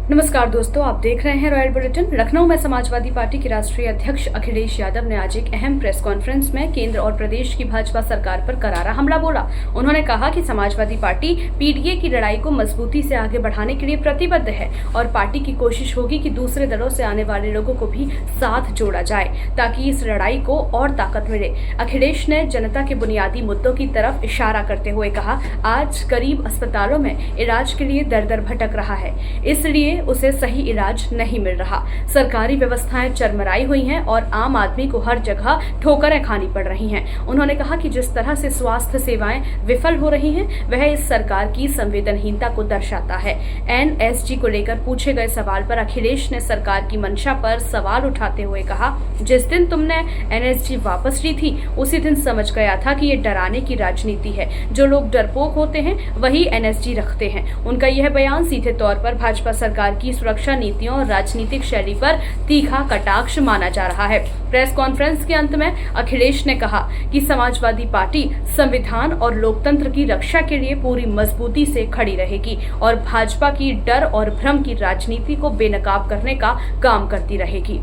नमस्कार दोस्तों, आप देख रहे हैं रॉयल बुलेटिन। लखनऊ में समाजवादी पार्टी के राष्ट्रीय अध्यक्ष अखिलेश यादव ने आज एक अहम प्रेस कॉन्फ्रेंस में केंद्र और प्रदेश की भाजपा सरकार पर करारा हमला बोला। उन्होंने कहा कि समाजवादी पार्टी पीडीए की लड़ाई को मजबूती से आगे बढ़ाने के लिए प्रतिबद्ध है और पार्टी की कोशिश होगी कि दूसरे दलों से आने वाले लोगों को भी साथ जोड़ा जाए ताकि इस लड़ाई को और ताकत मिले। अखिलेश ने जनता के बुनियादी मुद्दों की तरफ इशारा करते हुए कहा, आज गरीब अस्पतालों में इलाज के लिए दर दर भटक रहा है, इसलिए उसे सही इलाज नहीं मिल रहा। सरकारी व्यवस्थाएं चरमराई हुई हैं और आम आदमी को हर जगह ठोकरें खानी पड़ रही हैं। उन्होंने कहा कि जिस तरह से स्वास्थ्य सेवाएं विफल हो रही हैं, वह इस सरकार की संवेदनहीनता को दर्शाता है। एनएसजी को लेकर पूछे गए सवाल पर अखिलेश ने सरकार की मंशा पर सवाल उठाते हुए कहा, जिस दिन तुमने एनएसजी वापस ली थी उसी दिन समझ गया था कि ये डराने की राजनीति है। जो लोग डरपोक होते हैं वही एनएसजी रखते हैं। उनका यह बयान सीधे तौर पर भाजपा सरकार की सुरक्षा नीतियों और राजनीतिक शैली पर तीखा कटाक्ष माना जा रहा है। प्रेस कॉन्फ्रेंस के अंत में अखिलेश ने कहा कि समाजवादी पार्टी संविधान और लोकतंत्र की रक्षा के लिए पूरी मजबूती से खड़ी रहेगी और भाजपा की डर और भ्रम की राजनीति को बेनकाब करने का काम करती रहेगी।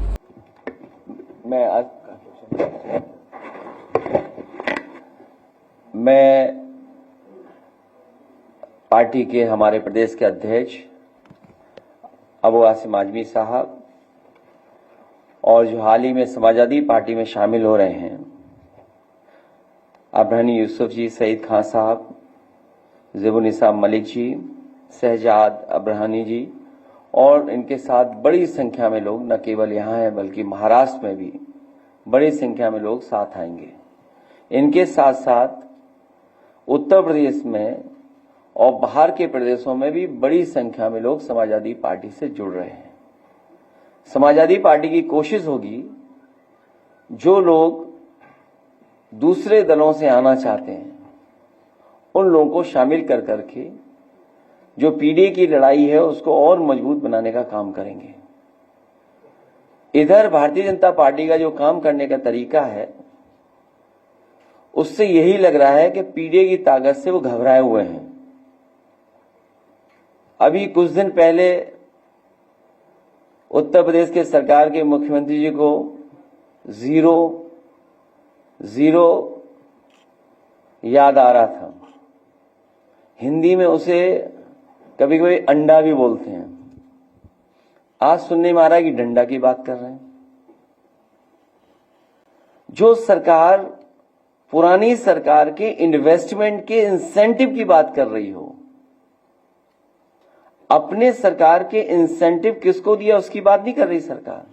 मैं पार्टी के हमारे प्रदेश के अध्यक्ष अबू आसिम आजमी साहब और जो हाल ही में समाजवादी पार्टी में शामिल हो रहे हैं अब्राहनी यूसुफ जी, सईद खान साहब, ज़ेबुनिसा मलिक जी, शहजाद अब्राहनी जी और इनके साथ बड़ी संख्या में लोग न केवल यहाँ हैं बल्कि महाराष्ट्र में भी बड़ी संख्या में लोग साथ आएंगे। इनके साथ साथ उत्तर प्रदेश में और बाहर के प्रदेशों में भी बड़ी संख्या में लोग समाजवादी पार्टी से जुड़ रहे हैं। समाजवादी पार्टी की कोशिश होगी जो लोग दूसरे दलों से आना चाहते हैं उन लोगों को शामिल कर करके जो पीडीए की लड़ाई है उसको और मजबूत बनाने का काम करेंगे। इधर भारतीय जनता पार्टी का जो काम करने का तरीका है उससे यही लग रहा है कि पीडीए की ताकत से वो घबराए हुए हैं। अभी कुछ दिन पहले उत्तर प्रदेश के सरकार के मुख्यमंत्री जी को जीरो याद आ रहा था। हिंदी में उसे कभी कभी अंडा भी बोलते हैं। आज सुनने में आ रहा है कि डंडा की बात कर रहे हैं। जो सरकार पुरानी सरकार के इन्वेस्टमेंट के इंसेंटिव की बात कर रही हो, अपने सरकार के इंसेंटिव किसको दिया उसकी बात नहीं कर रही सरकार,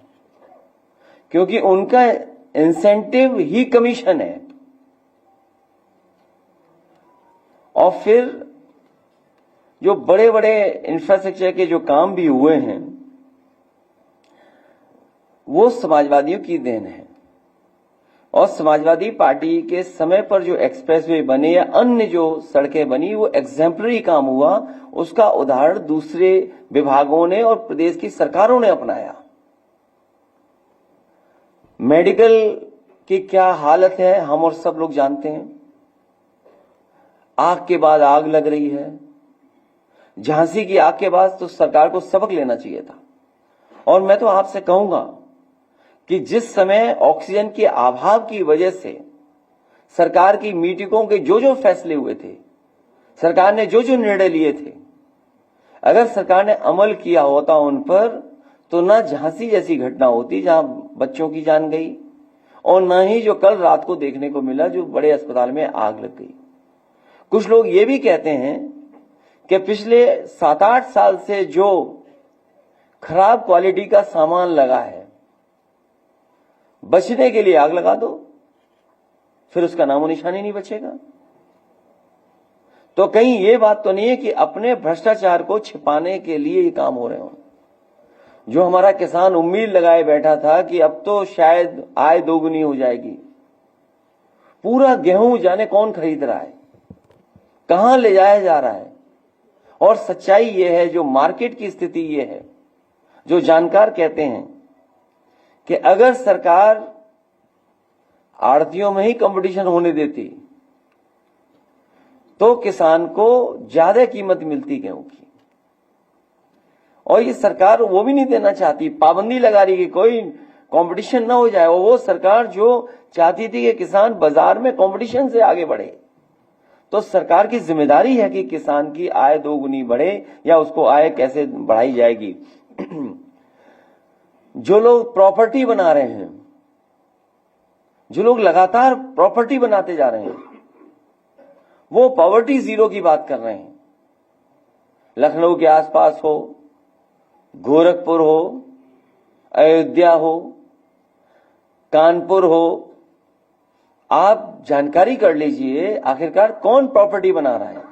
क्योंकि उनका इंसेंटिव ही कमीशन है। और फिर जो बड़े बड़े इंफ्रास्ट्रक्चर के जो काम भी हुए हैं वो समाजवादियों की देन है। और समाजवादी पार्टी के समय पर जो एक्सप्रेसवे बने या अन्य जो सड़कें बनी वो एग्जेम्पलरी काम हुआ, उसका उदाहरण दूसरे विभागों ने और प्रदेश की सरकारों ने अपनाया। मेडिकल की क्या हालत है हम और सब लोग जानते हैं। आग के बाद आग लग रही है। झांसी की आग के बाद तो सरकार को सबक लेना चाहिए था। और मैं तो आपसे कहूंगा कि जिस समय ऑक्सीजन के अभाव की वजह से सरकार की मीटिंगों के जो जो फैसले हुए थे, सरकार ने जो जो निर्णय लिए थे, अगर सरकार ने अमल किया होता उन पर तो ना झांसी जैसी घटना होती जहां बच्चों की जान गई और ना ही जो कल रात को देखने को मिला जो बड़े अस्पताल में आग लग गई। कुछ लोग ये भी कहते हैं कि पिछले 7-8 साल से जो खराब क्वालिटी का सामान लगा है, बचने के लिए आग लगा दो, फिर उसका नामो निशानी नहीं बचेगा। तो कहीं ये बात तो नहीं है कि अपने भ्रष्टाचार को छिपाने के लिए ये काम हो रहे हो। जो हमारा किसान उम्मीद लगाए बैठा था कि अब तो शायद आय दोगुनी हो जाएगी, पूरा गेहूं जाने कौन खरीद रहा है, कहां ले जाया जा रहा है। और सच्चाई ये है, जो मार्केट की स्थिति ये है, जो जानकार कहते हैं कि अगर सरकार आड़तियों में ही कंपटीशन होने देती तो किसान को ज्यादा कीमत मिलती गेहूं की। और ये सरकार वो भी नहीं देना चाहती, पाबंदी लगा रही कि कोई कंपटीशन ना हो जाए। और वो सरकार जो चाहती थी कि किसान बाजार में कंपटीशन से आगे बढ़े। तो सरकार की जिम्मेदारी है कि किसान की आय दोगुनी बढ़े या उसको आय कैसे बढ़ाई जाएगी। जो लोग प्रॉपर्टी बना रहे हैं, जो लोग लगातार प्रॉपर्टी बनाते जा रहे हैं, वो पॉवर्टी जीरो की बात कर रहे हैं। लखनऊ के आसपास हो, गोरखपुर हो, अयोध्या हो, कानपुर हो, आप जानकारी कर लीजिए आखिरकार कौन प्रॉपर्टी बना रहा है।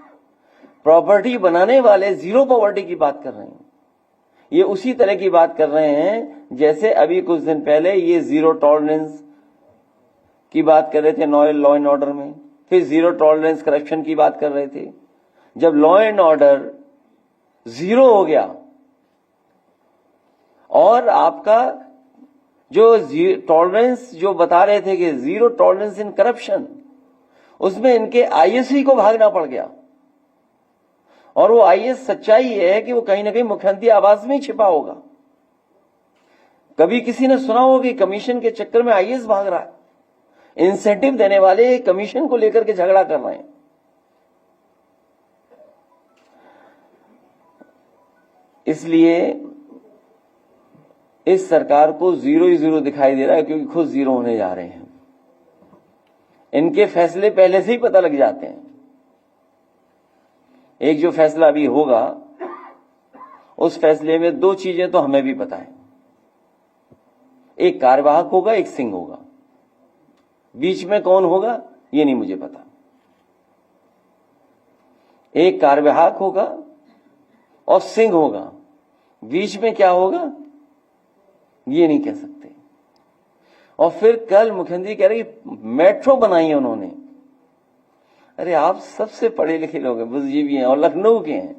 प्रॉपर्टी बनाने वाले जीरो पॉवर्टी की बात कर रहे हैं। ये उसी तरह की बात कर रहे हैं जैसे अभी कुछ दिन पहले ये जीरो टॉलरेंस की बात कर रहे थे लॉ एंड ऑर्डर में, फिर जीरो टॉलरेंस करप्शन की बात कर रहे थे। जब लॉ एंड ऑर्डर जीरो हो गया और आपका जो टॉलरेंस जो बता रहे थे कि जीरो टॉलरेंस इन करप्शन, उसमें इनके आईएससी को भागना पड़ गया। और वो आईएएस सच्चाई है कि वो कहीं ना कहीं मुख्यमंत्री आवास में ही छिपा होगा। कभी किसी ने सुना होगा कि कमीशन के चक्कर में आईएएस भाग रहा है, इंसेंटिव देने वाले कमीशन को लेकर के झगड़ा कर रहे हैं। इसलिए इस सरकार को जीरो ही जीरो दिखाई दे रहा है, क्योंकि खुद जीरो होने जा रहे हैं। इनके फैसले पहले से ही पता लग जाते हैं। एक जो फैसला अभी होगा, उस फैसले में दो चीजें तो हमें भी पता है, एक कार्यवाहक होगा, एक सिंह होगा। बीच में कौन होगा ये नहीं मुझे पता। एक कार्यवाहक होगा और सिंह होगा, बीच में क्या होगा ये नहीं कह सकते। और फिर कल मुख्यमंत्री कह रहे मेट्रो बनाई है उन्होंने। अरे आप सबसे पढ़े लिखे लोग हैं, बुद्धिजीवी हैं और लखनऊ के हैं।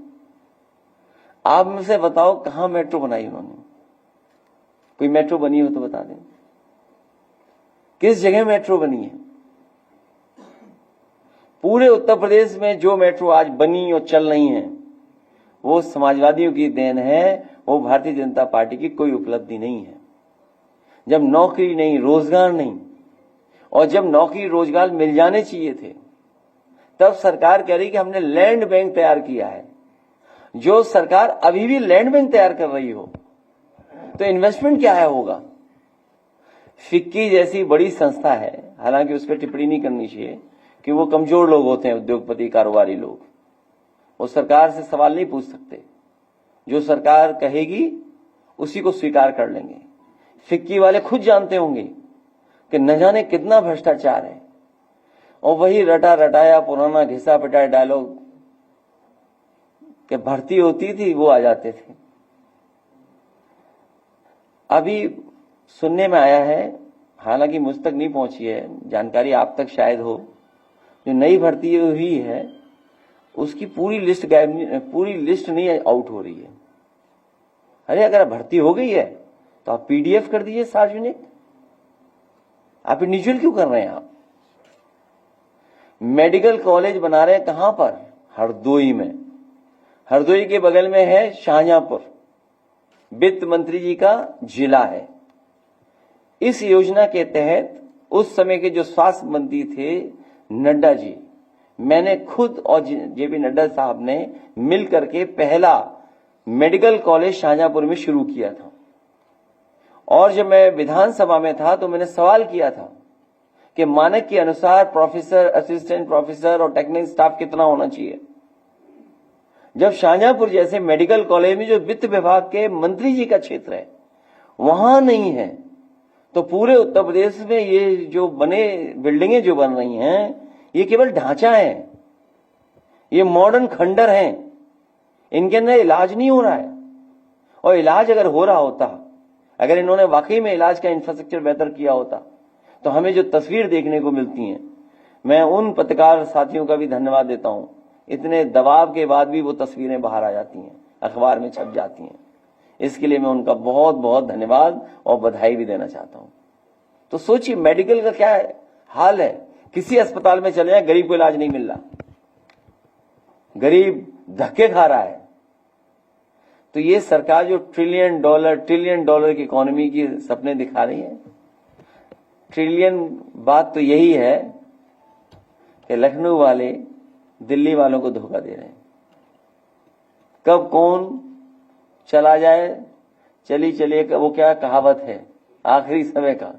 आप मुझसे बताओ कहां मेट्रो बनाई उन्होंने? कोई मेट्रो बनी हो तो बता दें, किस जगह मेट्रो बनी है? पूरे उत्तर प्रदेश में जो मेट्रो आज बनी और चल रही है वो समाजवादियों की देन है, वो भारतीय जनता पार्टी की कोई उपलब्धि नहीं है। जब नौकरी नहीं, रोजगार नहीं, और जब नौकरी रोजगार मिल जाने चाहिए थे, तब सरकार कह रही कि हमने लैंड बैंक तैयार किया है। जो सरकार अभी भी लैंड बैंक तैयार कर रही हो तो इन्वेस्टमेंट क्या है होगा? फिक्की जैसी बड़ी संस्था है, हालांकि उस पर टिप्पणी नहीं करनी चाहिए कि वो कमजोर लोग होते हैं, उद्योगपति कारोबारी लोग, वो सरकार से सवाल नहीं पूछ सकते। जो सरकार कहेगी उसी को स्वीकार कर लेंगे। फिक्की वाले खुद जानते होंगे कि न जाने कितना भ्रष्टाचार है, और वही रटा रटाया पुराना घिसा पिटाया डायलॉग कि भर्ती होती थी वो आ जाते थे। अभी सुनने में आया है, हालांकि मुझ तक नहीं पहुंची है जानकारी, आप तक शायद हो, जो नई भर्ती हुई है उसकी पूरी लिस्ट नहीं आउट हो रही है। अरे अगर भर्ती हो गई है तो आप पीडीएफ कर दीजिए सार्वजनिक। आप इंडिविजुअल क्यों कर रहे हैं? आप मेडिकल कॉलेज बना रहे हैं कहां पर? हरदोई में। हरदोई के बगल में है शाहजहांपुर, वित्त मंत्री जी का जिला है। इस योजना के तहत उस समय के जो स्वास्थ्य मंत्री थे नड्डा जी, मैंने खुद और जेपी नड्डा साहब ने मिलकर के पहला मेडिकल कॉलेज शाहजहांपुर में शुरू किया था। और जब मैं विधानसभा में था तो मैंने सवाल किया था कि मानक के अनुसार प्रोफेसर, असिस्टेंट प्रोफेसर और टेक्निकल स्टाफ कितना होना चाहिए। जब शाहजहांपुर जैसे मेडिकल कॉलेज में जो वित्त विभाग के मंत्री जी का क्षेत्र है वहां नहीं है, तो पूरे उत्तर प्रदेश में ये जो बने बिल्डिंगें जो बन रही हैं ये केवल ढांचा है, ये मॉडर्न खंडर हैं, इनके अंदर इलाज नहीं हो रहा है। और इलाज अगर हो रहा होता, अगर इन्होंने वाकई में इलाज का इंफ्रास्ट्रक्चर बेहतर किया होता, तो हमें जो तस्वीर देखने को मिलती हैं, मैं उन पत्रकार साथियों का भी धन्यवाद देता हूं, इतने दबाव के बाद भी वो तस्वीरें बाहर आ जाती हैं, अखबार में छप जाती हैं। इसके लिए मैं उनका बहुत बहुत धन्यवाद और बधाई भी देना चाहता हूं। तो सोचिए मेडिकल का क्या हाल है। किसी अस्पताल में चले जाए, गरीब को इलाज नहीं मिल रहा, गरीब धक्के खा रहा है। तो ये सरकार जो ट्रिलियन डॉलर की इकोनॉमी की सपने दिखा रही है, ट्रिलियन बात तो यही है कि लखनऊ वाले दिल्ली वालों को धोखा दे रहे हैं। कब कौन चला जाए, चलिए वो क्या कहावत है आखिरी समय का,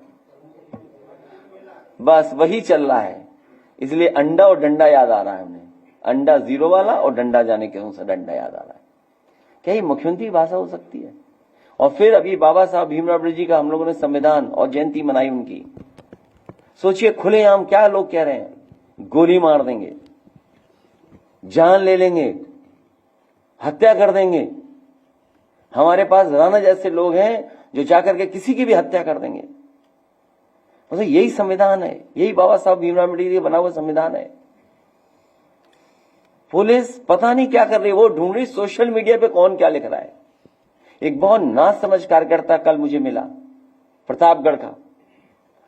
बस वही चल रहा है। इसलिए अंडा और डंडा याद आ रहा है हमें, अंडा जीरो वाला और डंडा जाने के उनसे डंडा याद आ रहा है। क्या ये मुख्यमंत्री भाषा हो सकती है? और फिर अभी बाबा साहब भीमराव अम्बेडकर जी का हम लोगों ने संविधान और जयंती मनाई उनकी। सोचिए खुलेआम क्या लोग कह रहे हैं, गोली मार देंगे, जान ले लेंगे, हत्या कर देंगे। हमारे पास राणा जैसे लोग हैं जो जाकर के किसी की भी हत्या कर देंगे। मतलब यही संविधान है, यही बाबा साहब भीमराव अम्बेडकर जी बना हुआ संविधान है। पुलिस पता नहीं क्या कर रही है, वो ढूंढ रही सोशल मीडिया पे कौन क्या लिख रहा है। एक बहुत नासमझ कार्यकर्ता कल मुझे मिला प्रतापगढ़ का,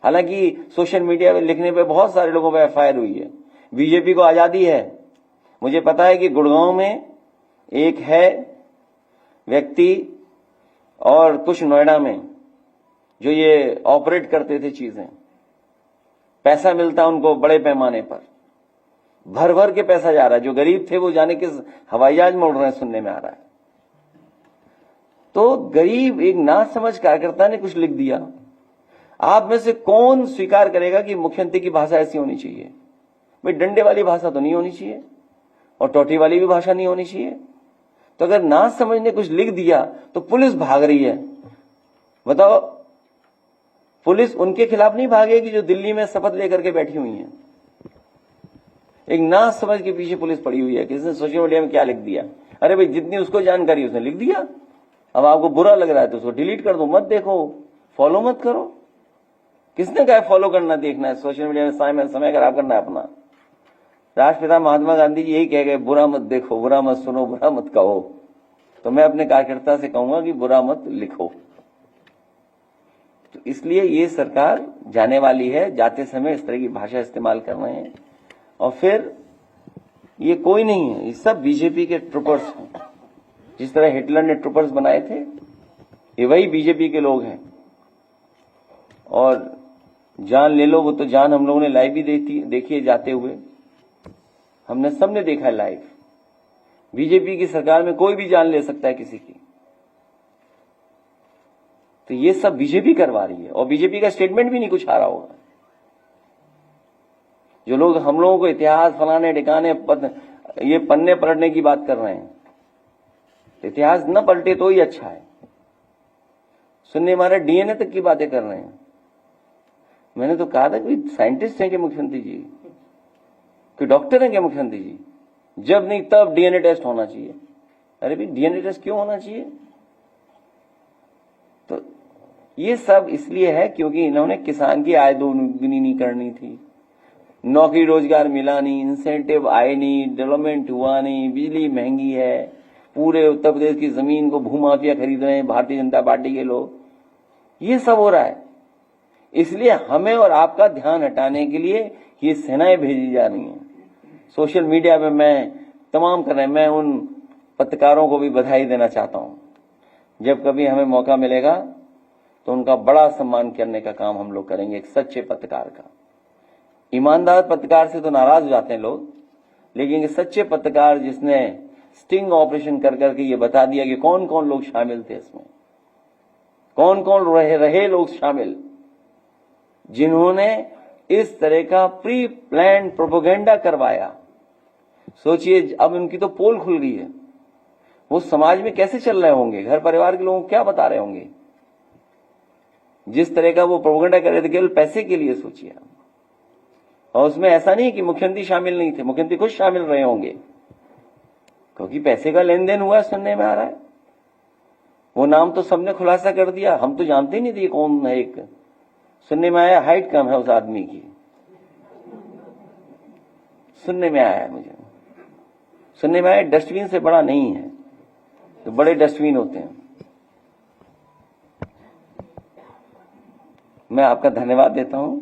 हालांकि सोशल मीडिया पे लिखने पे बहुत सारे लोगों पे एफआईआर हुई है। बीजेपी को आजादी है। मुझे पता है कि गुड़गांव में एक है व्यक्ति और कुछ नोएडा में जो ये ऑपरेट करते थे चीजें, पैसा मिलता उनको बड़े पैमाने पर, भर भर के पैसा जा रहा है। जो गरीब थे वो जाने किस हवाई जहाज में उड़ रहे हैं, सुनने में आ रहा है। तो गरीब एक नासमझ कार्यकर्ता ने कुछ लिख दिया। आप में से कौन स्वीकार करेगा कि मुख्यमंत्री की भाषा ऐसी होनी चाहिए? भाई डंडे वाली भाषा तो नहीं होनी चाहिए और टोटी वाली भी भाषा नहीं होनी चाहिए। तो अगर ना समझने कुछ लिख दिया तो पुलिस भाग रही है। बताओ, पुलिस उनके खिलाफ नहीं भागेगी जो दिल्ली में शपथ लेकर के बैठी हुई हैं। एक ना समझ के पीछे पुलिस पड़ी हुई है कि इसने सोशल मीडिया में क्या लिख दिया। अरे भाई जितनी उसको जानकारी उसने लिख दिया, अब आपको बुरा लग रहा है तो उसको डिलीट कर दो, मत देखो, फॉलो मत करो। किसने कहा फॉलो करना, देखना है सोशल मीडिया में समय खराब करना है अपना? राष्ट्रपिता महात्मा गांधी जी यही कह गए, बुरा मत देखो, बुरा मत सुनो, बुरा मत कहो। तो मैं अपने कार्यकर्ता से कहूंगा कि बुरा मत लिखो। तो इसलिए ये सरकार जाने वाली है, जाते समय इस तरह की भाषा इस्तेमाल कर रहे हैं। और फिर ये कोई नहीं है, ये सब बीजेपी के ट्रूपर्स हैं। जिस तरह हिटलर ने ट्रूपर्स बनाए थे, ये वही बीजेपी के लोग हैं। और जान ले लो, वो तो जान हम लोगों ने लाइव भी देखी है जाते हुए, हमने सबने देखा है लाइव। बीजेपी की सरकार में कोई भी जान ले सकता है किसी की। तो ये सब बीजेपी करवा रही है और बीजेपी का स्टेटमेंट भी नहीं कुछ आ रहा होगा। जो लोग हम लोगों को इतिहास फलाने ठिकाने ये पन्ने पलटने की बात कर रहे हैं, इतिहास न पलटे तो ही अच्छा है। सुनने हमारे डीएनए तक की बातें कर रहे हैं। मैंने तो कहा था कि साइंटिस्ट हैं क्या मुख्यमंत्री जी, कि डॉक्टर हैं क्या मुख्यमंत्री जी? जब नहीं तब डीएनए टेस्ट होना चाहिए। अरे भाई डीएनए टेस्ट क्यों होना चाहिए? तो ये सब इसलिए है क्योंकि इन्होंने किसान की आय दोगुनी नहीं करनी थी, नौकरी रोजगार मिला नहीं, इंसेंटिव आए नहीं, डेवलपमेंट हुआ नहीं, बिजली महंगी है, पूरे उत्तर प्रदेश की जमीन को भूमाफिया खरीद रहे हैं भारतीय जनता पार्टी के लोग। ये सब हो रहा है। इसलिए हमें और आपका ध्यान हटाने के लिए ये सेनाएं भेजी जा रही हैं। सोशल मीडिया पे मैं तमाम कर रहे हैं। मैं उन पत्रकारों को भी बधाई देना चाहता हूं। जब कभी हमें मौका मिलेगा तो उनका बड़ा सम्मान करने का काम हम लोग करेंगे। एक सच्चे पत्रकार का, ईमानदार पत्रकार से तो नाराज हो जाते हैं लोग, लेकिन एक सच्चे पत्रकार जिसने स्टिंग ऑपरेशन कर करके ये बता दिया कि कौन कौन लोग शामिल थे इसमें, कौन कौन रहे लोग शामिल, जिन्होंने इस तरह का प्री प्लान प्रोपेगेंडा करवाया। सोचिए अब उनकी तो पोल खुल गई है, वो समाज में कैसे चल रहे होंगे, घर परिवार के लोगों को क्या बता रहे होंगे। जिस तरह का वो प्रोपेगेंडा कर रहे थे केवल पैसे के लिए, सोचिए। और उसमें ऐसा नहीं कि मुख्यमंत्री शामिल नहीं थे, मुख्यमंत्री खुद शामिल रहे होंगे, क्योंकि पैसे का लेन देन हुआ सुनने में आ रहा है। वो नाम तो सबने खुलासा कर दिया, हम तो जानते ही नहीं थे कौन है। एक सुनने में आया हाइट कम है उस आदमी की, सुनने में आया मुझे, सुनने में आया डस्टबिन से बड़ा नहीं है, तो बड़े डस्टबिन होते हैं। मैं आपका धन्यवाद देता हूं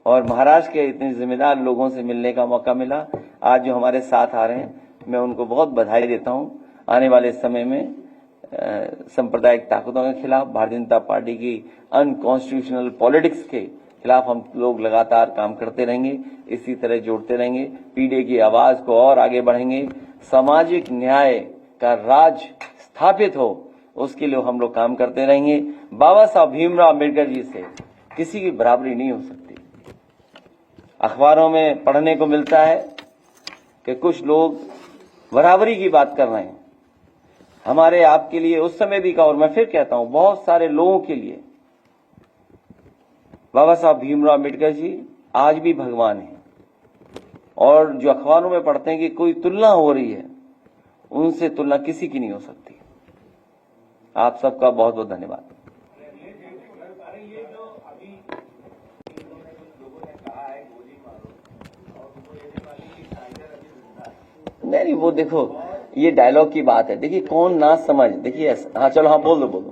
और महाराष्ट्र के इतने जिम्मेदार लोगों से मिलने का मौका मिला। आज जो हमारे साथ आ रहे हैं, मैं उनको बहुत बधाई देता हूं। आने वाले समय में सांप्रदायिक ताकतों के खिलाफ, भारतीय जनता पार्टी की अनकॉन्स्टिट्यूशनल पॉलिटिक्स के खिलाफ हम लोग लगातार काम करते रहेंगे, इसी तरह जोड़ते रहेंगे, पीढ़ी की आवाज को और आगे बढ़ेंगे। सामाजिक न्याय का राज स्थापित हो, उसके लिए हम लोग काम करते रहेंगे। बाबा साहब भीमराव अम्बेडकर जी से किसी की बराबरी नहीं हो सकती। अखबारों में पढ़ने को मिलता है कि कुछ लोग बराबरी की बात कर रहे हैं। हमारे आपके लिए उस समय भी कहा, और मैं फिर कहता हूं, बहुत सारे लोगों के लिए बाबा साहब भीमराव अम्बेडकर जी आज भी भगवान हैं। और जो अखबारों में पढ़ते हैं कि कोई तुलना हो रही है, उनसे तुलना किसी की नहीं हो सकती। आप सबका बहुत बहुत धन्यवाद। नहीं, वो देखो, ये डायलॉग की बात है। देखिए, कौन ना समझ, देखिए, हाँ चलो, हाँ बोल दो। तुम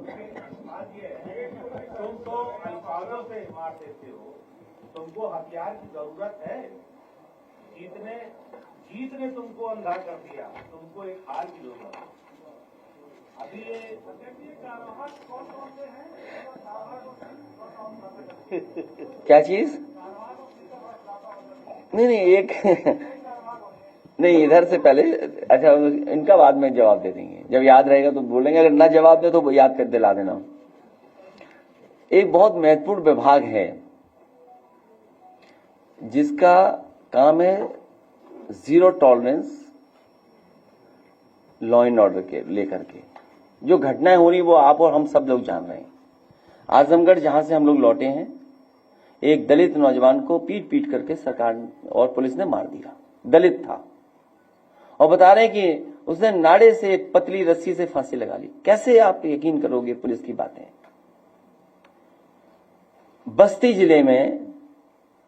तो अल्फाजों से मार देते हो, तुमको हथियार की जरूरत है। जीत ने तुमको अंधा कर दिया, तुमको एक हार की जरूरत है। अभी ये कौन से हैं? क्या चीज? नहीं एक नहीं, इधर से पहले, अच्छा, इनका बाद में जवाब दे देंगे। जब याद रहेगा तो बोलेंगे, अगर ना जवाब दे तो याद कर दिला देना। एक बहुत महत्वपूर्ण विभाग है जिसका काम है zero tolerance law and order के लेकर के। जो घटनाएं हो रही वो आप और हम सब लोग जान रहे हैं। आजमगढ़ जहां से हम लोग लौटे हैं, एक दलित नौजवान को पीट करके सरकार और पुलिस ने मार दिया। दलित था, और बता रहे हैं कि उसने नाड़े से एक पतली रस्सी से फांसी लगा ली। कैसे आप यकीन करोगे पुलिस की बातें? बस्ती जिले में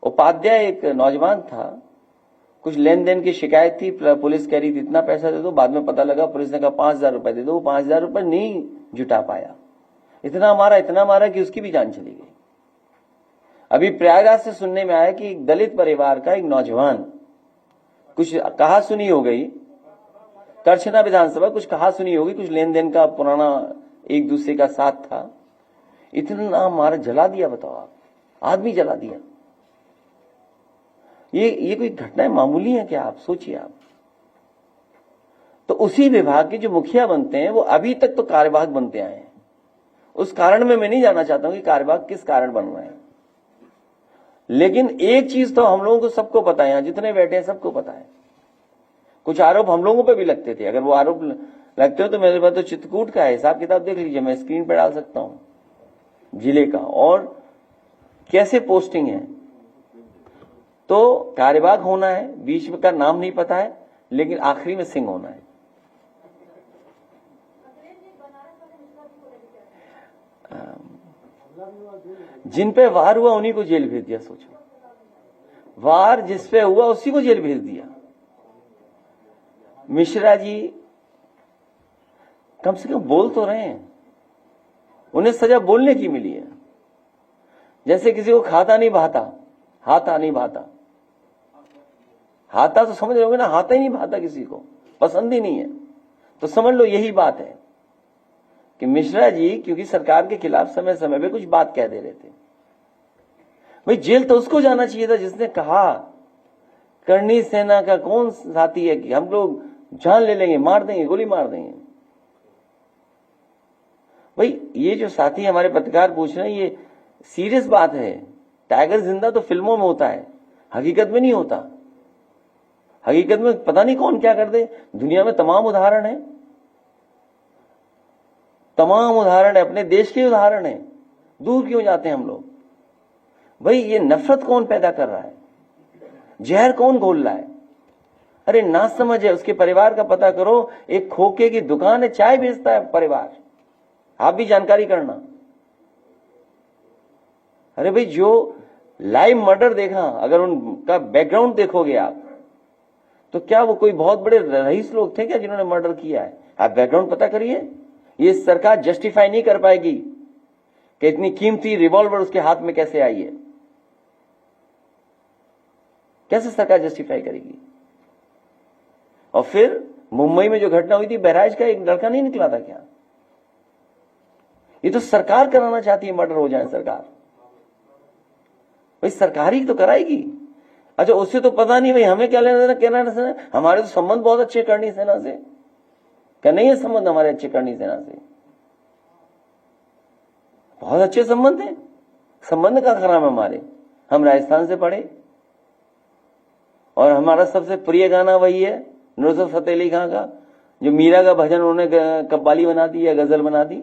उपाध्याय एक नौजवान था, कुछ लेन देन की शिकायत थी, पुलिस कह रही थी इतना पैसा दे दो। बाद में पता लगा, पुलिस ने कहा 5,000 रुपए दे दो। वो 5,000 रुपए नहीं जुटा पाया। इतना मारा कि उसकी भी जान चली गई। अभी प्रयागराज से सुनने में आया कि एक दलित परिवार का एक नौजवान, कुछ कहा सुनी हो गई, करछना विधानसभा, कुछ कहा सुनी होगी, कुछ लेन देन का पुराना एक दूसरे का साथ था, इतना मारा, जला दिया। बताओ आप, आदमी जला दिया। ये कोई घटनाएं मामूली है क्या? आप सोचिए। आप तो उसी विभाग के जो मुखिया बनते हैं वो अभी तक तो कार्यवाहक बनते आए हैं। उस कारण में मैं नहीं जानना चाहता हूं कि कार्यवाहक किस कारण बन रहे हैं, लेकिन एक चीज तो हम लोगों को सबको पता है, यहां जितने बैठे हैं सबको पता है। कुछ आरोप हम लोगों पे भी लगते थे। अगर वो आरोप लगते हो तो मेरे पास तो चित्रकूट का हिसाब किताब देख लीजिए, मैं स्क्रीन पे डाल सकता हूं जिले का, और कैसे पोस्टिंग है। तो कार्यवाहक होना है, बीच में का नाम नहीं पता है, लेकिन आखिरी में सिंह होना है। जिन पे वार हुआ उन्हीं को जेल भेज दिया। सोचो, वार जिस पे हुआ उसी को जेल भेज दिया। मिश्रा जी कम से कम बोल तो रहे हैं, उन्हें सजा बोलने की मिली है। जैसे किसी को खाता नहीं भाता, हाथा नहीं भाता। हाथा तो समझ रहे होंगे ना, हाथा ही नहीं भाता, किसी को पसंद ही नहीं है। तो समझ लो यही बात है कि मिश्रा जी क्योंकि सरकार के खिलाफ समय समय पे कुछ बात कह दे रहे थे। भाई जेल तो उसको जाना चाहिए था जिसने कहा करनी सेना का कौन साथी है कि हम लोग जान ले लेंगे, मार देंगे, गोली मार देंगे। भाई ये जो साथी हमारे पत्रकार पूछ रहे हैं, ये सीरियस बात है। टाइगर जिंदा तो फिल्मों में होता है, हकीकत में नहीं होता। हकीकत में पता नहीं कौन क्या कर दे। दुनिया में तमाम उदाहरण है, तमाम उदाहरण है, अपने देश के उदाहरण है। दूर क्यों जाते हैं हम लोग? भाई ये नफरत कौन पैदा कर रहा है? जहर कौन घोल रहा है? अरे ना समझ है। उसके परिवार का पता करो। एक खोखे की दुकान है, चाय बेचता है परिवार, आप भी जानकारी करना। अरे भाई जो लाइव मर्डर देखा, अगर उनका बैकग्राउंड देखोगे आप, तो क्या वो कोई बहुत बड़े रईस लोग थे क्या जिन्होंने मर्डर किया है? आप बैकग्राउंड पता करिए। ये सरकार जस्टिफाई नहीं कर पाएगी कि इतनी कीमती रिवॉल्वर उसके हाथ में कैसे आई है। कैसे सरकार जस्टिफाई करेगी? और फिर मुंबई में जो घटना हुई थी, बहराइच का एक लड़का नहीं निकला था क्या? ये तो सरकार कराना चाहती है, मर्डर हो जाए सरकार, भाई सरकार ही तो कराएगी। अच्छा उससे तो पता नहीं भाई हमें क्या लेना देना करनी सेना, हमारे तो संबंध बहुत अच्छे करनी सेना से, क्या नहीं है संबंध हमारे अच्छे करनी सेना से? बहुत अच्छे संबंध है, संबंध का खराब है हमारे। हम राजस्थान से पढ़े और हमारा सबसे प्रिय गाना वही है नुसरत फतेह अली खां का, जो मीरा का भजन उन्होंने कव्वाली बना दी या गजल बना दी।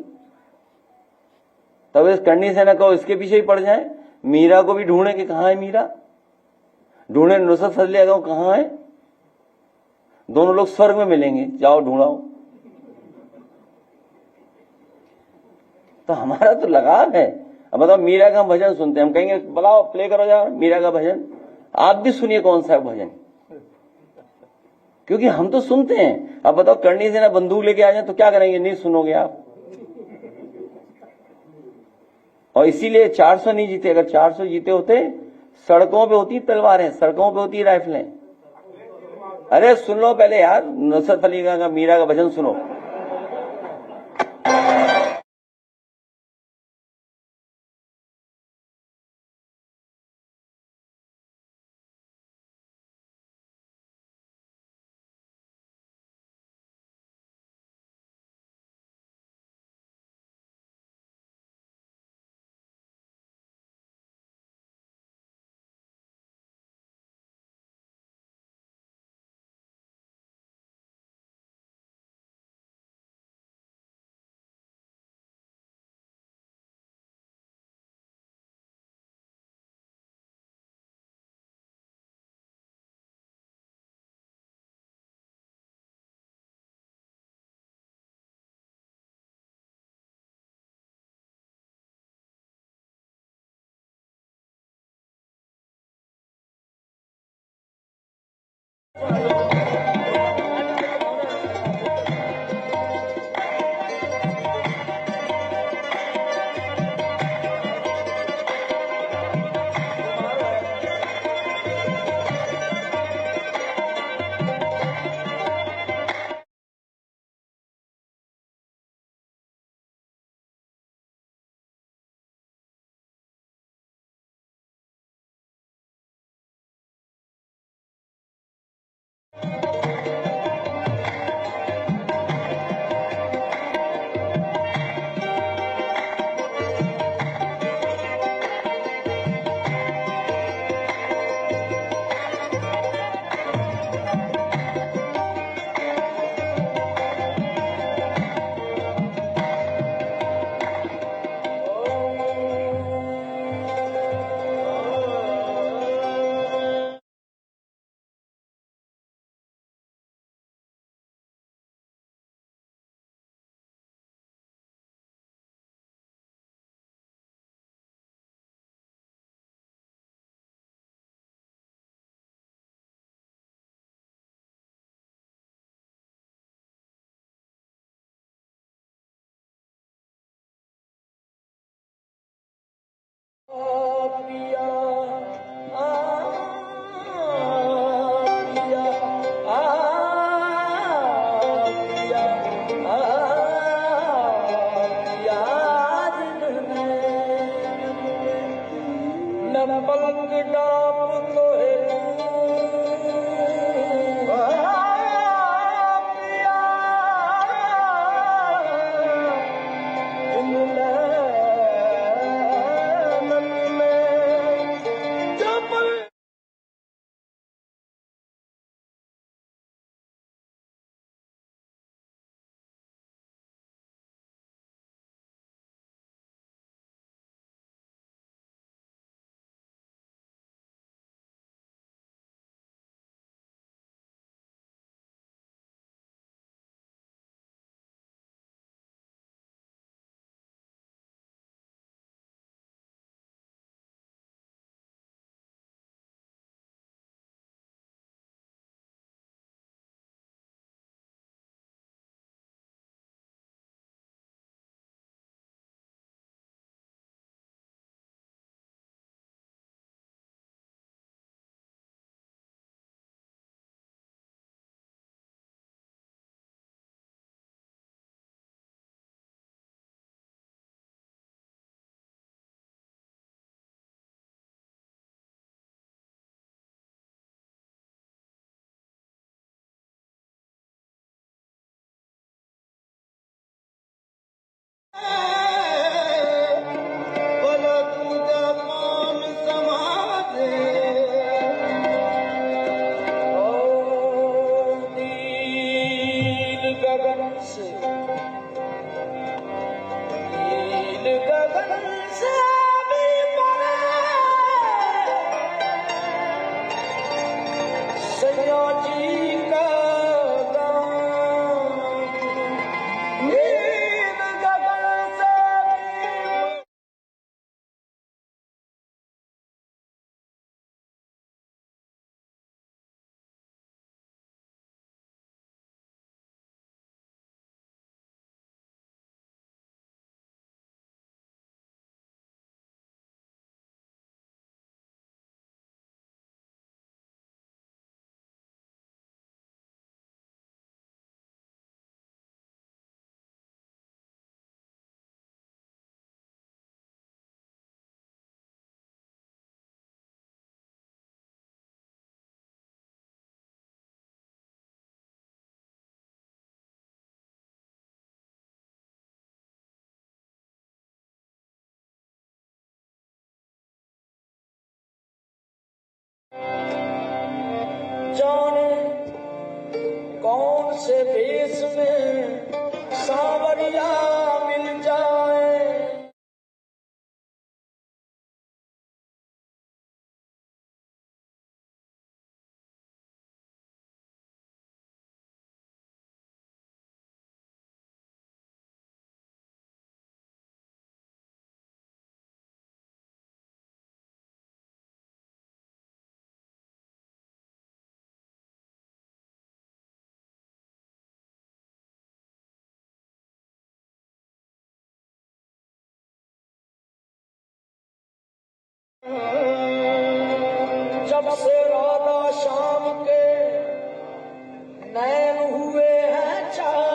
तब इस करनी सेना को इसके पीछे ही पड़ जाए, मीरा को भी ढूंढे कि कहां है मीरा, ढूंढे नुसरत फतेह अली खां कहां है, दोनों लोग स्वर्ग में मिलेंगे, जाओ ढूंढाओ। तो हमारा तो लगाव है। अब बताओ मीरा का भजन सुनते हैं, हम कहेंगे बुलाओ प्ले करो यार मीरा का भजन, आप भी सुनिए कौन सा भजन, क्योंकि हम तो सुनते हैं। अब बताओ करनी सेना बंदूक लेके आ जाए तो क्या करेंगे, नहीं सुनोगे आप। और इसीलिए 400 नहीं जीते, अगर 400 जीते होते सड़कों पे होती तलवारें, सड़कों पे होती राइफलें। अरे सुन लो पहले यार नुसरत अली खां का मीरा का भजन सुनो। जाने कौन से देश में सांवरिया मिल जाए। जब से राधा शाम के नैन हुए हैं चार,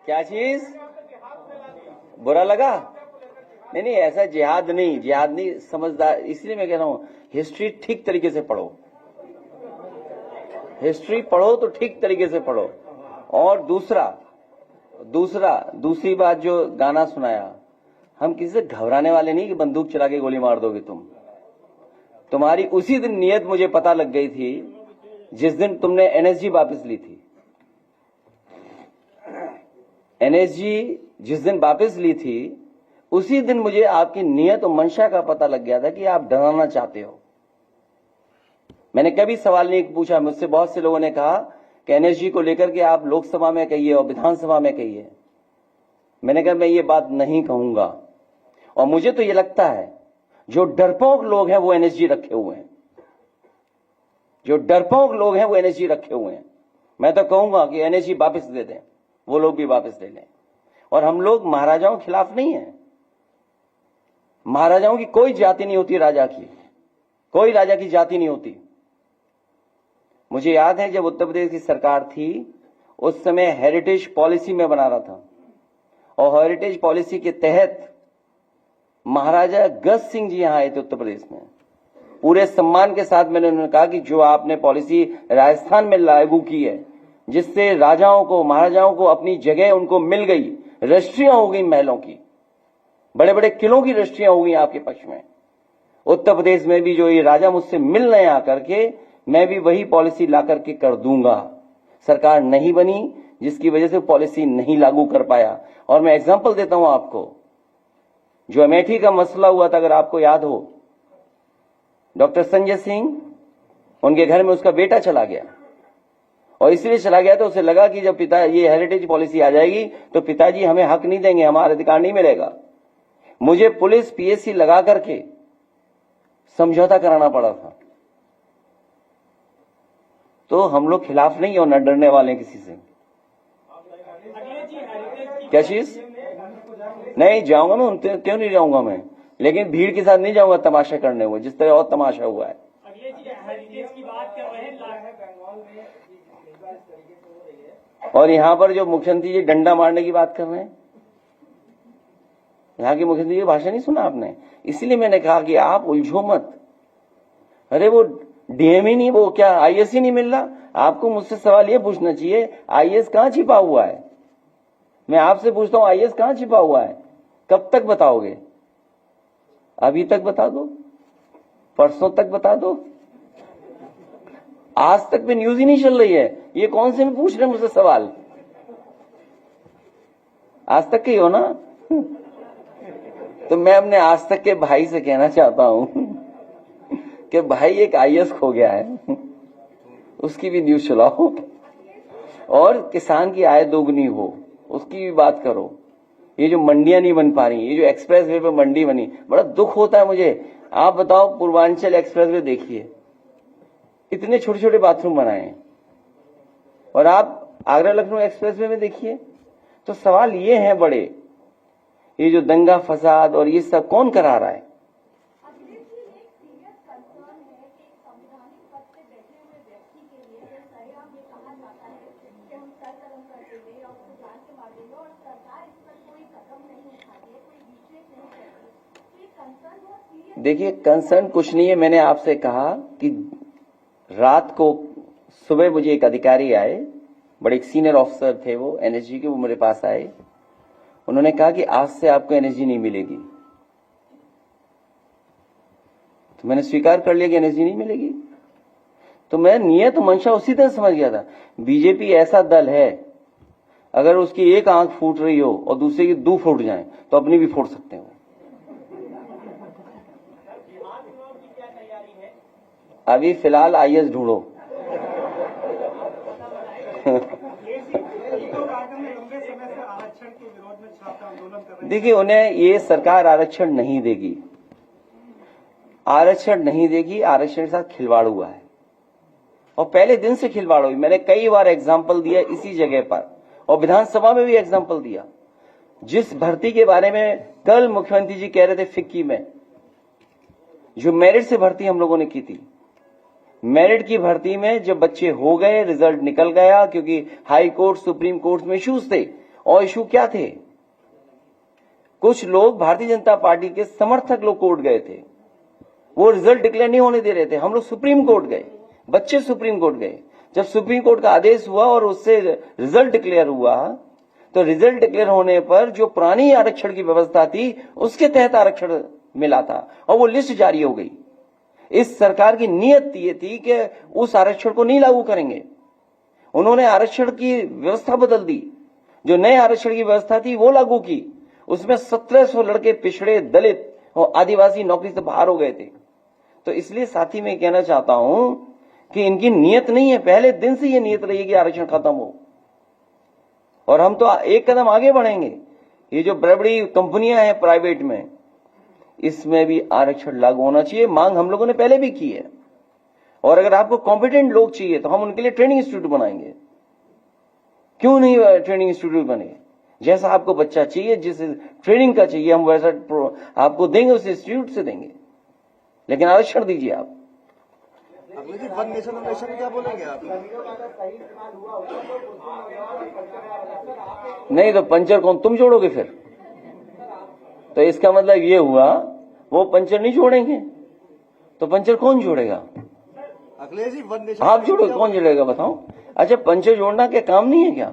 क्या चीज बुरा लगा? नहीं, ऐसा जिहाद नहीं समझदार। इसलिए मैं कह रहा हूं हिस्ट्री ठीक तरीके से पढ़ो, हिस्ट्री पढ़ो तो ठीक तरीके से पढ़ो। और दूसरी बात जो गाना सुनाया, हम किसी से घबराने वाले नहीं कि बंदूक चला के गोली मार दोगे तुम। तुम्हारी उसी दिन नीयत मुझे पता लग गई थी जिस दिन तुमने एनएसजी वापस ली थी। एनएसजी जिस दिन वापस ली थी उसी दिन मुझे आपकी नीयत और मंशा का पता लग गया था कि आप डराना चाहते हो। मैंने कभी सवाल नहीं पूछा, मुझसे बहुत से लोगों ने कहा कि एनएसजी को लेकर के आप लोकसभा में कहिए और विधानसभा में कहिए। मैंने कहा मैं ये बात नहीं कहूंगा। और मुझे तो ये लगता है जो डरपोक लोग हैं वो एनएसजी रखे हुए हैं, जो डरपोक लोग हैं वो एनएसजी रखे हुए हैं। मैं तो कहूंगा कि एनएसजी वापस दे दें, वो लोग भी वापस ले लें। और हम लोग महाराजाओं के खिलाफ नहीं है। महाराजाओं की कोई जाति नहीं होती, राजा की कोई राजा की जाति नहीं होती। मुझे याद है जब उत्तर प्रदेश की सरकार थी उस समय हेरिटेज पॉलिसी में बना रहा था, और हेरिटेज पॉलिसी के तहत महाराजा गज सिंह जी यहां आए थे उत्तर प्रदेश में। पूरे सम्मान के साथ मैंने उन्होंने कहा कि जो आपने पॉलिसी राजस्थान में लागू की है, जिससे राजाओं को महाराजाओं को अपनी जगह उनको मिल गई, रजिस्ट्रियां हो गई महलों की, बड़े बड़े किलों की रजिस्ट्रियां हो गई आपके पक्ष में। उत्तर प्रदेश में भी जो ये राजा मुझसे मिल रहे आकर के, मैं भी वही पॉलिसी ला करके कर दूंगा। सरकार नहीं बनी जिसकी वजह से पॉलिसी नहीं लागू कर पाया। और मैं एग्जांपल देता हूं आपको, जो अमेठी का मसला हुआ था, अगर आपको याद हो, डॉक्टर संजय सिंह उनके घर में उसका बेटा चला गया, और इसलिए चला गया तो उसे लगा कि जब पिता ये हेरिटेज पॉलिसी आ जाएगी तो पिताजी हमें हक नहीं देंगे, हमारा अधिकार नहीं मिलेगा। मुझे पुलिस पीएससी लगा करके समझौता कराना पड़ा था। तो हम लोग खिलाफ नहीं और न डरने वाले किसी से। क्या चीज? नहीं जाऊंगा मैं, क्यों नहीं जाऊंगा मैं, लेकिन भीड़ के साथ नहीं जाऊंगा तमाशा करने हुए, जिस तरह और तमाशा हुआ है। और यहाँ पर जो मुख्यमंत्री जी डंडा मारने की बात कर रहे हैं, यहाँ के मुख्यमंत्री जी भाषण नहीं सुना आपने? इसलिए मैंने कहा कि आप उलझो मत। अरे वो डीएम ही नहीं, वो क्या आईएएस ही नहीं मिल रहा? आपको मुझसे सवाल ये पूछना चाहिए, आईएएस कहाँ छिपा हुआ है? मैं आपसे पूछता हूँ, आईएएस कहाँ छिपा हुआ है? कब तक बताओगे? अभी तक बता दो, परसों तक बता दो, आज तक भी न्यूज ही नहीं चल रही है। ये कौन से में पूछ रहे हैं मुझसे सवाल? आज तक के हो ना? तो मैं अपने आज तक के भाई से कहना चाहता हूं कि भाई एक आईएएस खो गया है, उसकी भी न्यूज चलाओ, और किसान की आय दोगुनी हो उसकी भी बात करो। ये जो मंडियां नहीं बन पा रही, ये जो एक्सप्रेस वे पे मंडी बनी, बड़ा दुख होता है मुझे। आप बताओ, पूर्वांचल एक्सप्रेस वे देखिए, इतने छोटे छोटे बाथरूम बनाए हैं, और आप आगरा लखनऊ एक्सप्रेस वे में देखिए। तो सवाल ये है बड़े, ये जो दंगा फसाद और ये सब कौन करा रहा है? देखिए, कंसर्न कुछ नहीं है। मैंने आपसे कहा कि रात को सुबह मुझे एक अधिकारी आए, बड़े एक सीनियर ऑफिसर थे वो एनएसजी के, वो मेरे पास आए। उन्होंने कहा कि आज से आपको एनएसजी नहीं मिलेगी। तो मैंने स्वीकार कर लिया कि एनएसजी नहीं मिलेगी। तो मैं नियत मंशा उसी तरह समझ गया था। बीजेपी ऐसा दल है, अगर उसकी एक आंख फूट रही हो और दूसरे की दो फूट जाए तो अपनी भी फूट सकते हो। अभी फिलहाल आईएएस ढूंढो। देखिए, उन्हें ये सरकार आरक्षण नहीं देगी, आरक्षण नहीं देगी। आरक्षण के साथ खिलवाड़ हुआ है, और पहले दिन से खिलवाड़ हुई। मैंने कई बार एग्जाम्पल दिया इसी जगह पर, और विधानसभा में भी एग्जाम्पल दिया। जिस भर्ती के बारे में कल मुख्यमंत्री जी कह रहे थे फिक्की में, जो मेरिट से भर्ती हम लोगों ने की थी, मेरिट की भर्ती में जब बच्चे हो गए, रिजल्ट निकल गया, क्योंकि हाई कोर्ट सुप्रीम कोर्ट में इश्यूज थे। और इशू क्या थे? कुछ लोग भारतीय जनता पार्टी के समर्थक लोग कोर्ट गए थे, वो रिजल्ट डिक्लेयर नहीं होने दे रहे थे। हम लोग सुप्रीम कोर्ट गए, बच्चे सुप्रीम कोर्ट गए। जब सुप्रीम कोर्ट का आदेश हुआ और उससे रिजल्ट डिक्लेयर हुआ, तो रिजल्ट डिक्लेयर होने पर जो पुरानी आरक्षण की व्यवस्था थी उसके तहत आरक्षण मिला था, और वो लिस्ट जारी हो गई। इस सरकार की नीयत ये थी कि उस आरक्षण को नहीं लागू करेंगे। उन्होंने आरक्षण की व्यवस्था बदल दी, जो नए आरक्षण की व्यवस्था थी वो लागू की। उसमें 1700 लड़के पिछड़े, दलित और आदिवासी नौकरी से बाहर हो गए थे। तो इसलिए साथी मैं कहना चाहता हूं कि इनकी नीयत नहीं है, पहले दिन से ये नीयत रही है कि आरक्षण खत्म हो। और हम तो एक कदम आगे बढ़ेंगे। ये जो बड़ी बड़ी कंपनियां हैं प्राइवेट में, इसमें भी आरक्षण लागू होना चाहिए। मांग हम लोगों ने पहले भी की है। और अगर आपको कॉम्पिटेंट लोग चाहिए तो हम उनके लिए ट्रेनिंग इंस्टीट्यूट बनाएंगे। क्यों नहीं ट्रेनिंग इंस्टीट्यूट बने? जैसा आपको बच्चा चाहिए, जिस ट्रेनिंग का चाहिए, हम वैसा आपको देंगे, उस इंस्टीट्यूट से देंगे, लेकिन आरक्षण दीजिए आप। वन नेशन क्या बोलेंगे आप? नहीं तो पंचर कौन तुम जोड़ोगे फिर? तो इसका मतलब ये हुआ वो पंचर नहीं जोड़ेंगे, तो पंचर कौन जोड़ेगा? अखिलेश जी, वन नेशन आप जोड़ो, कौन जोड़ेगा बताओ? अच्छा, पंचर जोड़ना क्या काम नहीं है क्या?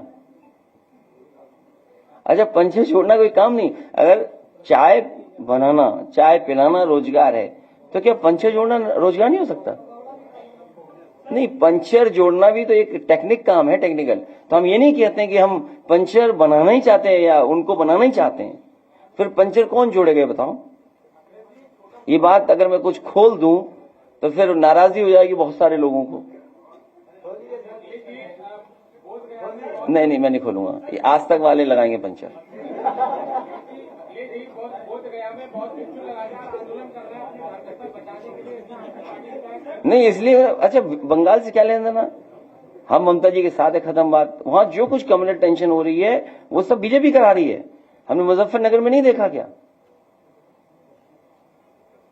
अच्छा, पंचर जोड़ना कोई काम नहीं? अगर चाय बनाना, चाय पिलाना रोजगार है, तो क्या पंचर जोड़ना रोजगार नहीं हो सकता? नहीं, पंचर जोड़ना भी तो एक टेक्निक काम है, टेक्निकल। तो हम ये नहीं कहते हैं कि हम पंचर बनाना ही चाहते हैं या उनको बनाना ही चाहते हैं। फिर पंचर कौन जोड़ेगा बताओ? ये बात अगर मैं कुछ खोल दूं तो फिर नाराजगी हो जाएगी बहुत सारे लोगों को। नहीं, मैं नहीं खोलूंगा, ये आज तक वाले लगाएंगे पंचर। नहीं, इसलिए अच्छा, बंगाल से क्या लेना देना, हम ममता जी के साथ है, खत्म बात। वहां जो कुछ कम्युनल टेंशन हो रही है वो सब बीजेपी करा रही है। हमने मुजफ्फरनगर में नहीं देखा क्या,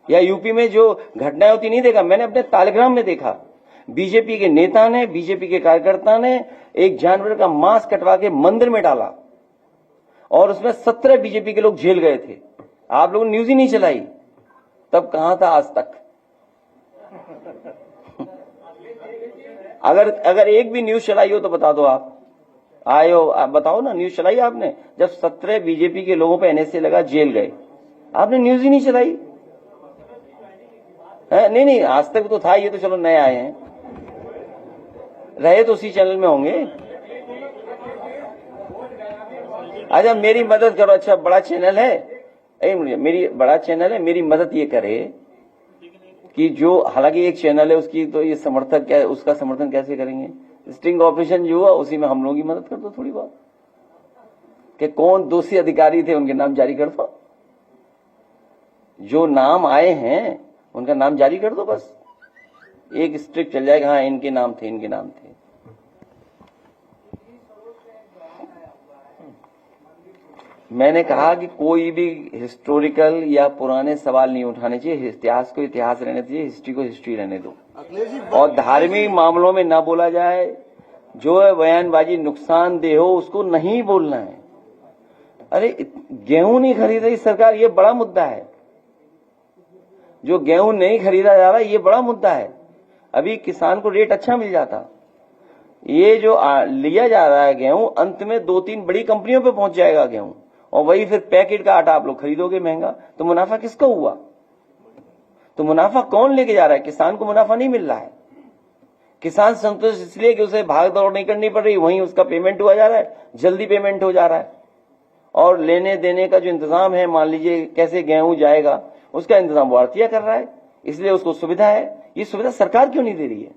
या यूपी में जो घटनाएं होती नहीं देखा? मैंने अपने तालग्राम में देखा, बीजेपी के नेता ने, बीजेपी के कार्यकर्ता ने एक जानवर का मांस कटवा के मंदिर में डाला और उसमें 17 बीजेपी के लोग जेल गए थे। आप लोगों ने न्यूज ही नहीं चलाई, तब कहां था आज तक? अगर एक भी न्यूज चलाई हो तो बता दो। आप आए हो, आप बताओ ना, न्यूज चलाई आपने? जब 17 बीजेपी के लोगों पे एनएसए लगा, जेल गए, आपने न्यूज ही नहीं चलाई। नहीं, आज तक तो था, ये तो चलो नए आए हैं, रहे तो उसी चैनल में होंगे। अच्छा, मेरी मदद करो। अच्छा, बड़ा चैनल है, मेरी बड़ा चैनल है, मेरी मदद ये करे कि जो, हालांकि एक चैनल है उसकी तो ये समर्थक क्या, उसका समर्थन कैसे करेंगे? स्टिंग ऑपरेशन जो हुआ उसी में हम लोगों की मदद कर दो थोड़ी बहुत, कि कौन दोषी अधिकारी थे उनके नाम जारी कर दो, जो नाम आए हैं उनका नाम जारी कर दो, बस एक स्ट्रिक चल जाएगा, हाँ इनके नाम थे, इनके नाम थे। मैंने कहा कि कोई भी हिस्टोरिकल या पुराने सवाल नहीं उठाने चाहिए, इतिहास को इतिहास रहने दीजिए, हिस्ट्री को हिस्ट्री रहने दो, और धार्मिक मामलों में ना बोला जाए। जो बयानबाजी नुकसानदेह हो उसको नहीं बोलना है। अरे गेहूं नहीं खरीद रही सरकार, ये बड़ा मुद्दा है। जो गेहूं नहीं खरीदा जा रहा, ये बड़ा मुद्दा है। अभी किसान को रेट अच्छा मिल जाता, ये जो लिया जा रहा है गेहूं, अंत में 2-3 बड़ी कंपनियों पे पहुंच जाएगा गेहूं, और वही फिर पैकेट का आटा आप लोग खरीदोगे महंगा, तो मुनाफा किसका हुआ? तो मुनाफा कौन लेके जा रहा है? किसान को मुनाफा नहीं मिल रहा है। किसान संतुष्ट इसलिए कि उसे भाग दौड़ नहीं करनी पड़ रही, वहीं उसका पेमेंट हुआ जा रहा है, जल्दी पेमेंट हो जा रहा है, और लेने देने का जो इंतजाम है, मान लीजिए कैसे गेहूं जाएगा, उसका इंतजाम वो आड़तिया कर रहा है, इसलिए उसको सुविधा है। ये सुविधा सरकार क्यों नहीं दे रही है?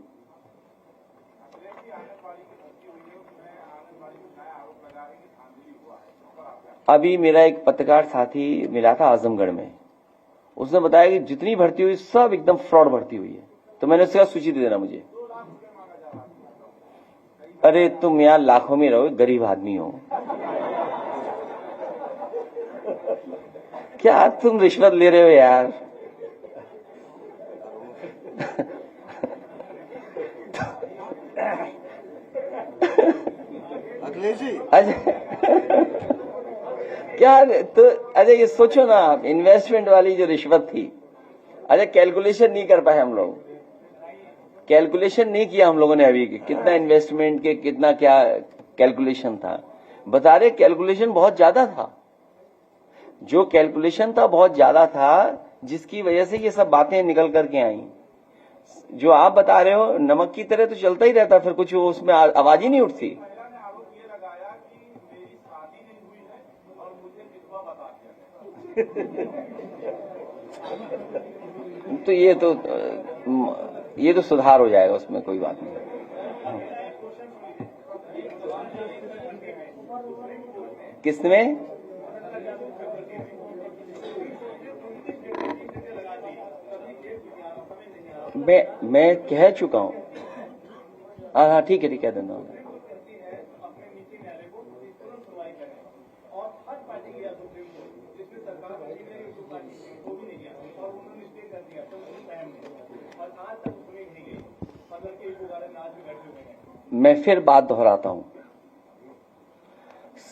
अभी मेरा एक पत्रकार साथी मिला था आजमगढ़ में, उसने बताया कि जितनी भर्ती हुई सब एकदम फ्रॉड भर्ती हुई है। तो मैंने उसका सूची दे देना मुझे। अरे तुम यार लाखों में रहो, गरीब आदमी हो, क्या तुम रिश्वत ले रहे हो यार? अखिलेश जी, क्या तो, अरे ये सोचो ना आप, इन्वेस्टमेंट वाली जो रिश्वत थी, अच्छा कैलकुलेशन नहीं कर पाए हम लोग, कैलकुलेशन नहीं किया हम लोगों ने अभी कि कितना इन्वेस्टमेंट के कितना क्या कैलकुलेशन था। बता रहे कैलकुलेशन बहुत ज्यादा था, जो कैलकुलेशन था बहुत ज्यादा था, जिसकी वजह से ये सब बातें निकल करके आई। जो आप बता रहे हो नमक की तरह तो चलता ही रहता, फिर कुछ उसमें आवाज ही नहीं उठती। तो ये तो सुधार हो जाएगा, उसमें कोई बात नहीं। किसमें? मैं कह चुका हूं। हाँ ठीक है, कह देना। मैं फिर बात दोहराता हूं,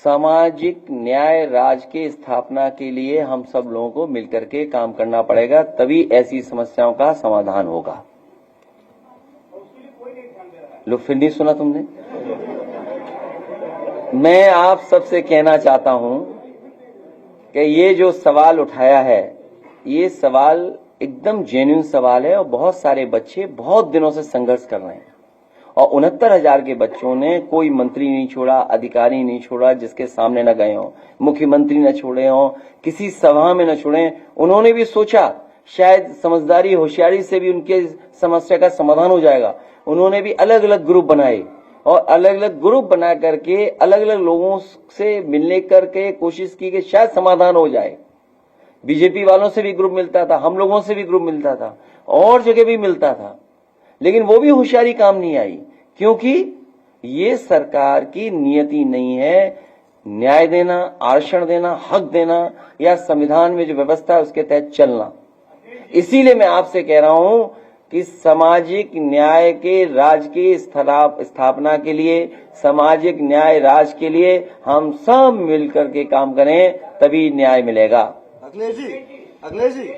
सामाजिक न्याय राज की स्थापना के लिए हम सब लोगों को मिलकर के काम करना पड़ेगा, तभी ऐसी समस्याओं का समाधान होगा। लो, फिर नहीं सुना तुमने? मैं आप सबसे कहना चाहता हूं कि ये जो सवाल उठाया है, ये सवाल एकदम जेन्युइन सवाल है, और बहुत सारे बच्चे बहुत दिनों से संघर्ष कर रहे हैं, और 69,000 के बच्चों ने कोई मंत्री नहीं छोड़ा, अधिकारी नहीं छोड़ा जिसके सामने न गए हों, मुख्यमंत्री न छोड़े हों, किसी सभा में न छोड़े। उन्होंने भी सोचा शायद समझदारी होशियारी से भी उनके समस्या का समाधान हो जाएगा। उन्होंने भी अलग अलग ग्रुप बनाए और अलग अलग ग्रुप बना करके अलग अलग लोगों से मिलने करके कोशिश की कि शायद समाधान हो जाए। बीजेपी वालों से भी ग्रुप मिलता था, हम लोगों से भी ग्रुप मिलता था, और जगह भी मिलता था, लेकिन वो भी होशियारी काम नहीं आई, क्योंकि ये सरकार की नियति नहीं है न्याय देना, आरक्षण देना, हक देना या संविधान में जो व्यवस्था है उसके तहत चलना। इसीलिए मैं आपसे कह रहा हूं कि सामाजिक न्याय के राज की स्थापना के लिए, सामाजिक न्याय राज के लिए हम सब मिलकर के काम करें, तभी न्याय मिलेगा। अखिलेश जी,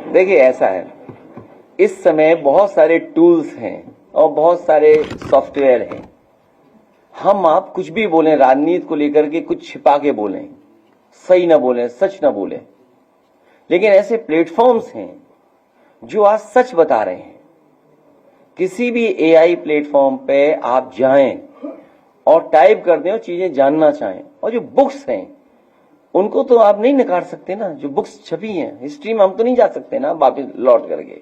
देखिए ऐसा है, इस समय बहुत सारे टूल्स हैं और बहुत सारे सॉफ्टवेयर हैं। हम आप कुछ भी बोलें, राजनीति को लेकर के कुछ छिपा के बोलें, सही ना बोलें, सच ना बोलें, लेकिन ऐसे प्लेटफॉर्म्स हैं जो आज सच बता रहे हैं। किसी भी एआई प्लेटफॉर्म पे आप जाएं और टाइप कर दें और चीजें जानना चाहें, और जो बुक्स हैं उनको तो आप नहीं नकार सकते ना, जो बुक्स छपी हैं हिस्ट्री में हम तो नहीं जा सकते ना वापिस लौट करके।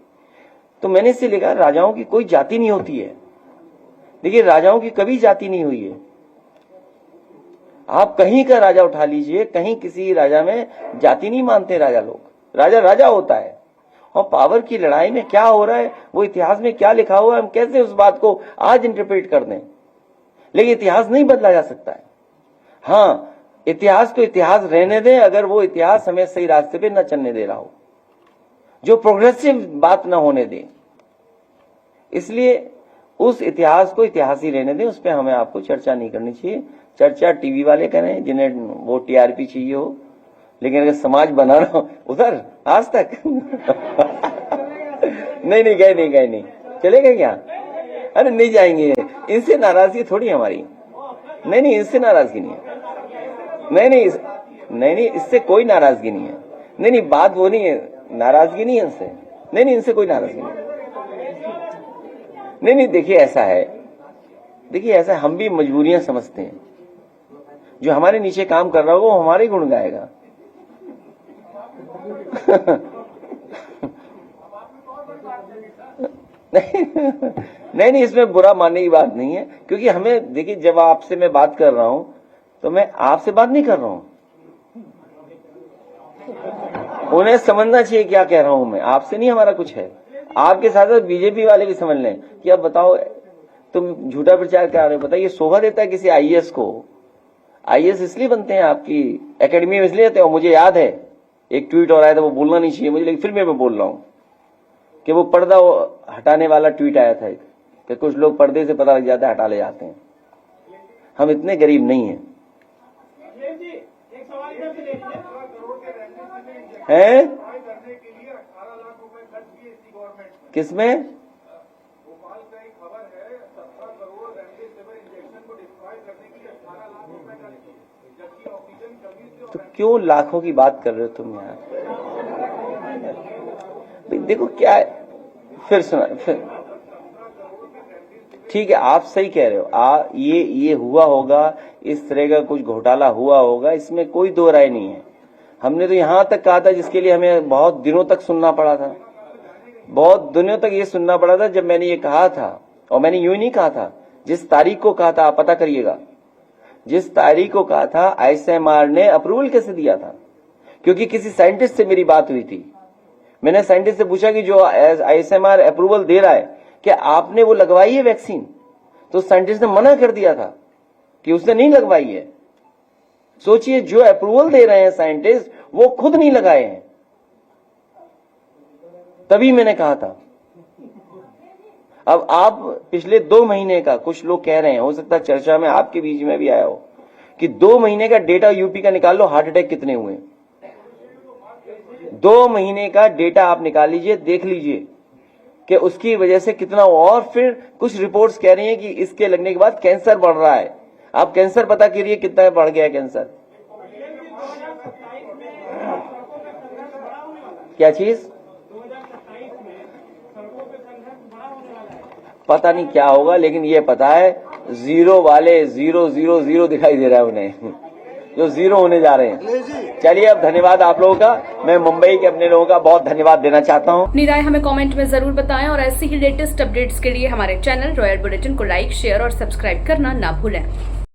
तो मैंने इससे लिखा राजाओं की कोई जाति नहीं होती है। देखिए राजाओं की कभी जाति नहीं हुई है। आप कहीं का राजा उठा लीजिए, कहीं किसी राजा में जाति नहीं मानते राजा लोग। राजा राजा होता है, और पावर की लड़ाई में क्या हो रहा है, वो इतिहास में क्या लिखा हुआ है, हम कैसे उस बात को आज इंटरप्रेट कर दें। लेकिन इतिहास नहीं बदला जा सकता है। हाँ, इतिहास को इतिहास रहने दें, अगर वो इतिहास हमें सही रास्ते पे न चलने दे रहा हो, जो प्रोग्रेसिव बात न होने दे। इसलिए उस इतिहास को इतिहास ही रहने दें, उस पर हमें आपको चर्चा नहीं करनी चाहिए। चर्चा टीवी वाले करें जिन्हें वो टीआरपी चाहिए हो, लेकिन अगर समाज बनाना हो उधर आज तक नहीं गए नहीं चलेगा क्या? अरे नहीं जाएंगे, इनसे नाराजगी थोड़ी हमारी। नहीं इससे नाराजगी नहीं है। नहीं इससे कोई नाराजगी नहीं है। नहीं बात वो नहीं है, नाराजगी नहीं है इनसे। नहीं इनसे कोई नाराजगी नहीं। देखिए ऐसा है, हम भी मजबूरियां समझते हैं। जो हमारे नीचे काम कर रहा होगा वो हमारे गुण गाएगा। नहीं इसमें बुरा मानने की बात नहीं है, क्योंकि हमें देखिए, जब आपसे मैं बात कर रहा हूं तो मैं आपसे बात नहीं कर रहा हूं, उन्हें समझना चाहिए क्या कह रहा हूं मैं। आपसे नहीं हमारा कुछ है, आपके साथ साथ बीजेपी वाले भी समझ लें कि अब बताओ तुम झूठा प्रचार कर रहे हो। बताइए शोभा देता है किसी आईएएस को? आईएएस इसलिए बनते हैं, आपकी एकेडमी में इसलिए रहते हो। मुझे याद है एक ट्वीट और आया था, वो बोलना नहीं चाहिए मुझे, लेकिन फिर मैं बोल रहा हूं कि वो पर्दा हटाने वाला ट्वीट आया था कि कुछ लोग पर्दे से पता लग जाता है हटा ले जाते हैं। हम इतने गरीब नहीं हैं। किसमें? भोपाल का एक खबर है, 17 करोड़ रेमडेसिविर इंजेक्शन को डिप्लॉय करने के लिए 18 लाख रुपए खर्च किए, जबकि ऑक्सीजन कमी से। तो क्यों लाखों की बात कर रहे हो तुम यार? देखो क्या है, फिर सुना फिर ठीक है, आप सही कह रहे हो। ये हुआ होगा, इस तरह का कुछ घोटाला हुआ होगा, इसमें कोई दो राय नहीं है। हमने तो यहां तक कहा था, जिसके लिए हमें बहुत दिनों तक सुनना पड़ा था, बहुत दिनों तक ये सुनना पड़ा था। जब मैंने ये कहा था, और मैंने यूं ही नहीं कहा था, जिस तारीख को कहा था आप पता करिएगा, जिस तारीख को कहा था आईसीएमआर ने अप्रूवल कैसे दिया था, क्योंकि किसी साइंटिस्ट से मेरी बात हुई थी। मैंने साइंटिस्ट से पूछा कि जो आईसीएमआर अप्रूवल दे रहा है, क्या आपने वो लगवाई है वैक्सीन? तो साइंटिस्ट ने मना कर दिया था कि उसने नहीं लगवाई है। सोचिए, जो अप्रूवल दे रहे हैं साइंटिस्ट, वो खुद नहीं लगाए हैं। तभी मैंने कहा था। अब आप पिछले 2 महीने का, कुछ लोग कह रहे हैं, हो सकता है चर्चा में आपके बीच में भी आया हो, कि 2 महीने का डेटा यूपी का निकाल लो, हार्ट अटैक कितने हुए। 2 महीने का डेटा आप निकाल लीजिए, देख लीजिए कि उसकी वजह से कितना। और फिर कुछ रिपोर्ट्स कह रही हैं कि इसके लगने के बाद कैंसर बढ़ रहा है। आप कैंसर पता करिए कितना बढ़ गया है कैंसर। क्या चीज? पता नहीं क्या होगा, लेकिन ये पता है जीरो वाले 000 दिखाई दे रहा है उन्हें, जो जीरो होने जा रहे हैं। अखिलेश जी, चलिए अब धन्यवाद आप लोगों का, मैं मुंबई के अपने लोगों का बहुत धन्यवाद देना चाहता हूँ। अपनी राय हमें कमेंट में जरूर बताएं और ऐसी ही लेटेस्ट अपडेट्स के लिए हमारे चैनल रॉयल बुलेटिन को लाइक, शेयर और सब्सक्राइब करना ना भूलें।